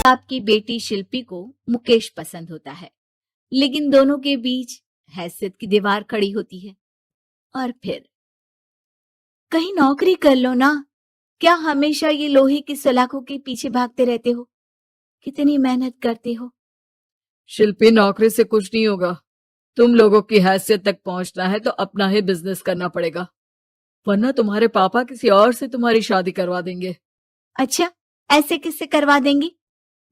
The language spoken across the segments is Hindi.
आपकी बेटी शिल्पी को मुकेश पसंद होता है, लेकिन दोनों के बीच हैसियत की दीवार खड़ी होती है। और फिर कहीं नौकरी कर लो ना, क्या हमेशा ये लोहे की सलाखों के पीछे भागते रहते हो? कितनी मेहनत करते हो। शिल्पी, नौकरी से कुछ नहीं होगा। तुम लोगों की हैसियत तक पहुंचना है तो अपना ही बिजनेस करना पड़ेगा, वरना तुम्हारे पापा किसी और से तुम्हारी शादी करवा देंगे। अच्छा, ऐसे किससे करवा देंगे?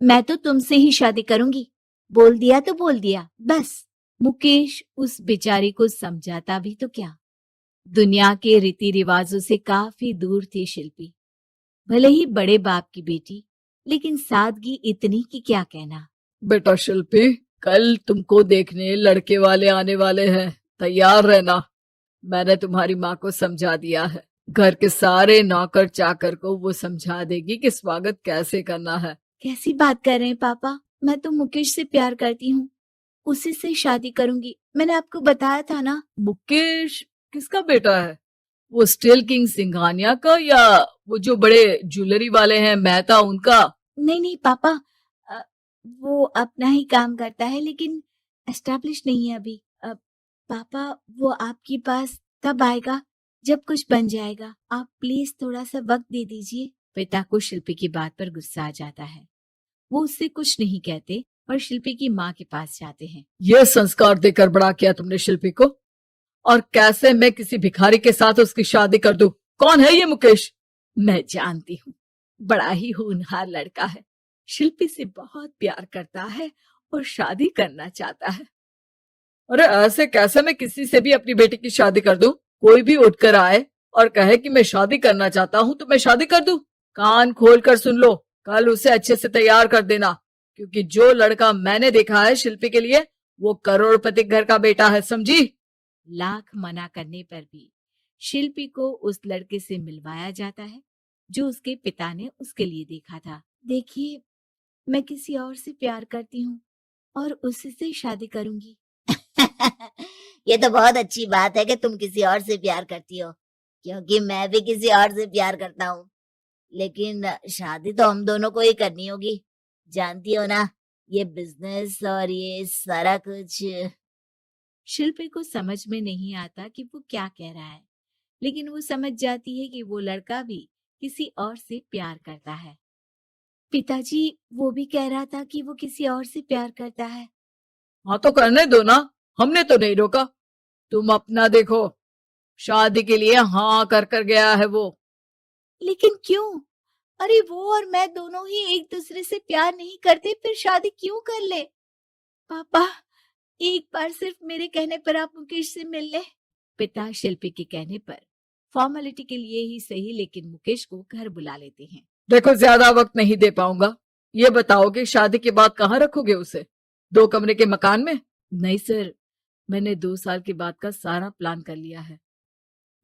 मैं तो तुमसे ही शादी करूंगी। बोल दिया तो बोल दिया, बस। मुकेश उस बेचारी को समझाता भी तो क्या। दुनिया के रीति रिवाजों से काफी दूर थी शिल्पी। भले ही बड़े बाप की बेटी, लेकिन सादगी इतनी कि क्या कहना। बेटा शिल्पी, कल तुमको देखने लड़के वाले आने वाले हैं, तैयार रहना। मैंने तुम्हारी माँ को समझा दिया है। घर के सारे नौकर चाकर को वो समझा देगी कि स्वागत कैसे करना है। कैसी बात कर रहे हैं पापा? मैं तो मुकेश से प्यार करती हूँ, उसी से शादी करूंगी। मैंने आपको बताया था ना। मुकेश किसका बेटा है? वो स्टील किंग सिंघानिया का, या वो जो बड़े ज्वेलरी वाले हैं मेहता, उनका? नहीं नहीं पापा, अ, वो अपना ही काम करता है, लेकिन एस्टेब्लिश नहीं है अभी। पापा, वो आपके पास तब आएगा जब कुछ बन जाएगा। आप प्लीज थोड़ा सा वक्त दे दीजिए। पिता को शिल्पी की बात पर गुस्सा आ जाता है। वो उससे कुछ नहीं कहते और शिल्पी की माँ के पास जाते हैं। ये संस्कार देकर बड़ा किया तुमने शिल्पी को, और कैसे मैं किसी भिखारी के साथ उसकी शादी कर दूं? कौन है ये मुकेश? मैं जानती हूँ, बड़ा ही होनहार लड़का है। शिल्पी से बहुत प्यार करता है और शादी करना चाहता है। अरे ऐसे कैसे मैं किसी से भी अपनी बेटी की शादी कर दूं? कोई भी उठकर आए और कहे कि मैं शादी करना चाहता हूं तो मैं शादी कर दूं? कान खोल कर सुन लो, कल उसे अच्छे से तैयार कर देना, क्योंकि जो लड़का मैंने देखा है शिल्पी के लिए, वो करोड़पति घर का बेटा है, समझी? लाख मना करने पर भी शिल्पी को उस लड़के से मिलवाया जाता है जो उसके पिता ने उसके लिए देखा था। देखिए, मैं किसी और से प्यार करती हूँ और उसी से शादी करूंगी। ये तो बहुत अच्छी बात है कि तुम किसी और से प्यार करती हो, क्योंकि मैं भी किसी और से प्यार करता हूँ। लेकिन शादी तो हम दोनों को ही करनी होगी, जानती हो ना, ये बिजनेस और ये सारा कुछ। शिल्पी को समझ में नहीं आता कि वो क्या कह रहा है, लेकिन वो समझ जाती है कि वो लड़का भी किसी और से प्यार करता है। पिताजी, वो भी कह रहा था कि वो किसी और से प्यार करता है। हाँ तो करने दो ना, हमने तो नहीं रोका। तुम अपना देखो, शादी के लिए हाँ कर कर गया है वो। लेकिन क्यों? अरे वो और मैं दोनों ही एक दूसरे से प्यार नहीं करते, फिर शादी क्यों कर ले? पापा, एक बार सिर्फ मेरे कहने पर आप मुकेश से मिल ले। पिता शिल्पी के कहने पर फॉर्मेलिटी के लिए ही सही, लेकिन मुकेश को घर बुला लेते हैं। देखो, ज्यादा वक्त नहीं दे पाऊंगा। ये बताओ कि शादी के बाद कहाँ रखोगे उसे? 2 कमरे के मकान में? नहीं सर, मैंने 2 साल के बाद का सारा प्लान कर लिया है।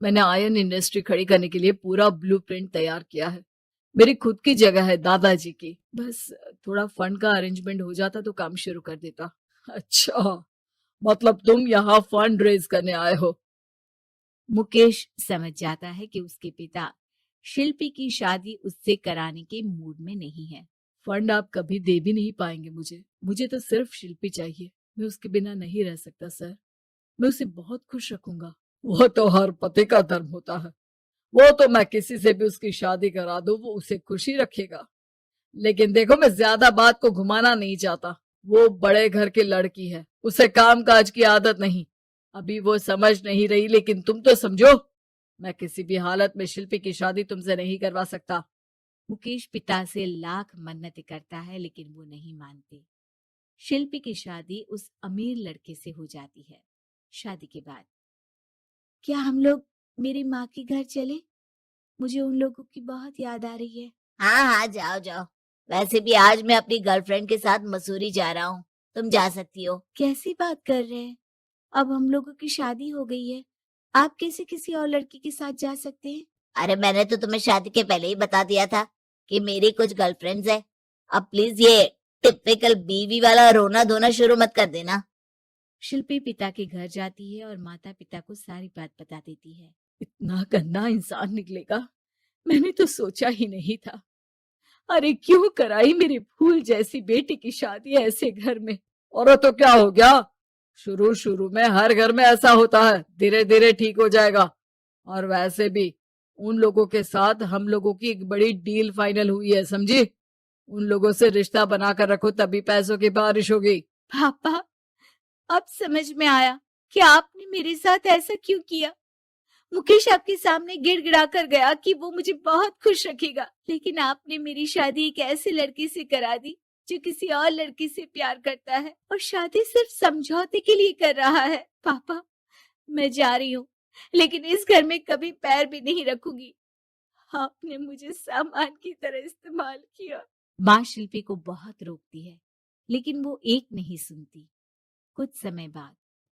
मैंने आयरन इंडस्ट्री खड़ी करने के लिए पूरा ब्लूप्रिंट तैयार किया है। मेरी खुद की जगह है, दादाजी की। बस थोड़ा फंड का अरेंजमेंट हो जाता तो काम शुरू कर देता। अच्छा, मतलब तुम यहाँ फंड रेज करने आए हो? मुकेश समझ जाता है कि उसके पिता शिल्पी की शादी उससे कराने के मूड में नहीं है। फंड आप कभी दे भी नहीं पाएंगे मुझे तो सिर्फ शिल्पी चाहिए। मैं उसके बिना नहीं रह सकता सर। मैं उसे बहुत खुश रखूंगा। वो तो हर पति का धर्म होता है। वो तो मैं किसी से भी उसकी शादी करा दूं, वो उसे खुशी रखेगा। लेकिन देखो, मैं ज्यादा बात को घुमाना नहीं चाहता। वो बड़े घर की लड़की है, उसे काम काज की आदत नहीं। अभी वो समझ नहीं रही, लेकिन तुम तो समझो। मैं किसी भी हालत में शिल्पी की शादी तुमसे नहीं करवा सकता। मुकेश पिता से लाख मन्नतें करता है, लेकिन वो नहीं मानते। शिल्पी की शादी उस अमीर लड़के से हो जाती है। शादी के बाद क्या हम लोग मेरी माँ के घर चले? मुझे उन लोगों की बहुत याद आ रही है। हाँ हाँ, जाओ जाओ। वैसे भी आज मैं अपनी गर्लफ्रेंड के साथ मसूरी जा रहा हूँ, तुम जा सकती हो। कैसी बात कर रहे हैं? अब हम लोगों की शादी हो गई है, आप कैसे किसी और लड़की के साथ जा सकते हैं? अरे मैंने तो तुम्हें शादी के पहले ही बता दिया था कि मेरी कुछ गर्लफ्रेंड्स है। अब प्लीज ये टिपिकल बीवी वाला रोना धोना शुरू मत कर देना। शिल्पी पिता के घर जाती है और माता पिता को सारी बात बता देती है। इतना गंदा इंसान निकलेगा, मैंने तो सोचा ही नहीं था। अरे क्यों कराई मेरी फूल जैसी बेटी की शादी ऐसे घर में। और तो क्या हो गया, शुरू शुरू में हर घर में ऐसा होता है, धीरे धीरे ठीक हो जाएगा। और वैसे भी उन लोगों के साथ हम लोगों की एक बड़ी डील फाइनल हुई है, समझी। उन लोगों से रिश्ता बनाकर रखो, तभी पैसों की बारिश होगी। पापा, अब समझ में आया कि आपने मेरे साथ ऐसा क्यों किया। मुकेश आपके सामने गिड़गिड़ा कर गया कि वो मुझे बहुत खुश रखेगा, लेकिन आपने मेरी शादी एक ऐसे लड़के से करा दी जो किसी और लड़की से प्यार करता है और शादी सिर्फ समझौते के लिए कर रहा है। पापा, मैं जा रही हूँ, लेकिन इस घर में कभी पैर भी नहीं रखूंगी। आपने मुझे सामान की तरह इस्तेमाल किया। माँ शिल्पी को बहुत रोकती है, लेकिन वो एक नहीं सुनती। कुछ समय बाद,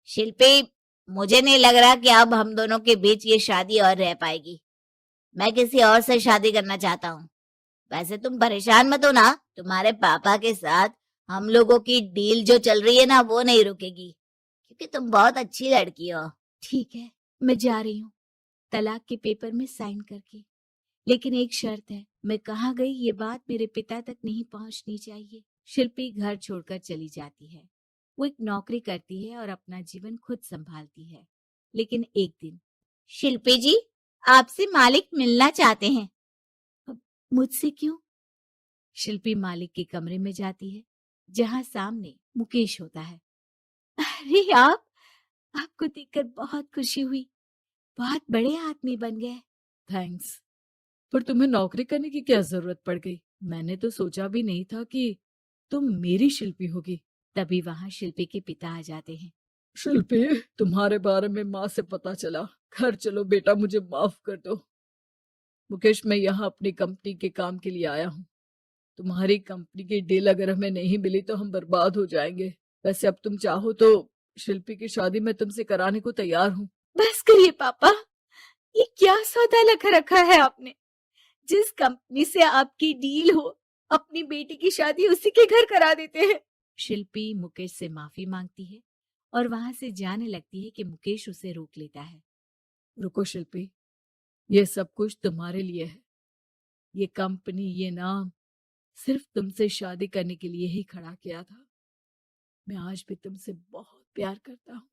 शिल्पी, मुझे नहीं लग रहा कि अब हम दोनों के बीच ये शादी और रह पाएगी। मैं किसी और से शादी करना चाहता हूँ। वैसे तुम परेशान मत हो ना, तुम्हारे पापा के साथ हम लोगों की डील जो चल रही है ना, वो नहीं रुकेगी, क्योंकि तुम बहुत अच्छी लड़की हो। ठीक है, मैं जा रही हूँ, तलाक के पेपर में साइन करके। लेकिन एक शर्त है, मैं कहाँ गई ये बात मेरे पिता तक नहीं पहुंचनी चाहिए। शिल्पी घर छोड़कर चली जाती है। वो एक नौकरी करती है और अपना जीवन खुद संभालती है। लेकिन एक दिन, शिल्पी जी, आपसे मालिक मिलना चाहते हैं। अब मुझसे क्यों? शिल्पी मालिक के कमरे में जाती है, जहां सामने मुकेश होता है। अरे आपको देखकर बहुत खुशी हुई, बहुत बड़े आदमी बन गए। थैंक्स, पर तुम्हें नौकरी करने की क्या जरूरत पड़ गई। मैंने तो सोचा भी नहीं था कि तुम मेरी शिल्पी होगी। तभी वहां शिल्पी के पिता आ जाते हैं। शिल्पी, तुम्हारे बारे में माँ से पता चला। घर चलो बेटा, मुझे माफ कर दो। मुकेश, मैं यहाँ अपनी कंपनी के काम के लिए आया हूँ। तुम्हारी कंपनी की डील अगर हमें नहीं मिली तो हम बर्बाद हो जाएंगे। वैसे अब तुम चाहो तो शिल्पी की शादी मैं तुमसे कराने को तैयार हूँ। बस करिए पापा, ये क्या सौदा लगा रखा है आपने। जिस कंपनी से आपकी डील हो, अपनी बेटी की शादी उसी के घर करा देते हैं। शिल्पी मुकेश से माफी मांगती है और वहां से जाने लगती है कि मुकेश उसे रोक लेता है। रुको शिल्पी, ये सब कुछ तुम्हारे लिए है। ये कंपनी, ये नाम सिर्फ तुमसे शादी करने के लिए ही खड़ा किया था। मैं आज भी तुमसे बहुत प्यार करता हूँ।